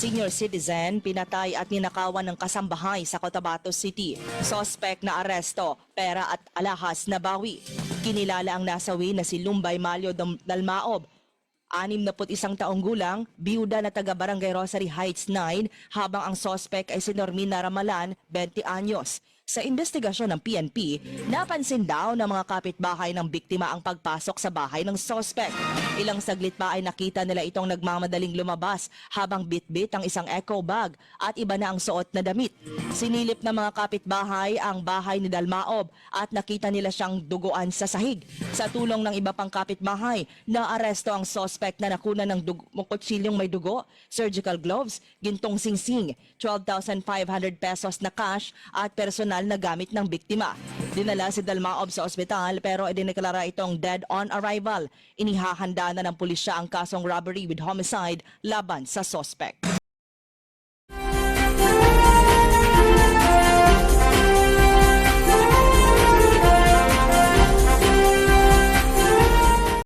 Senior citizen, pinatay at ninakawan ng kasambahay sa Cotabato City. Suspect na aresto, pera at alahas na bawi. Kinilala ang nasawi na si Lumbay Malyo Dalmaob, 61 taong gulang, biyuda na taga Barangay Rosary Heights 9, habang ang suspect ay si Normina Ramalan, 20 anyos. Sa investigasyon ng PNP, napansin daw ng mga kapitbahay ng biktima ang pagpasok sa bahay ng suspect. Ilang saglit pa ay nakita nila itong nagmamadaling lumabas habang bitbit ang isang eco bag at iba na ang suot na damit. Sinilip ng mga kapitbahay ang bahay ni Dalmaob at nakita nila siyang duguan sa sahig. Sa tulong ng iba pang kapitbahay, naaresto ang suspect na nakuna ng kutsilyong may dugo, surgical gloves, gintong singsing, 12,500 pesos na cash at personal na gamit ng biktima. Dinala si Dalmaob sa ospital pero idineklara itong dead on arrival. Inihahanda na ng pulisya ang kasong robbery with homicide laban sa suspect.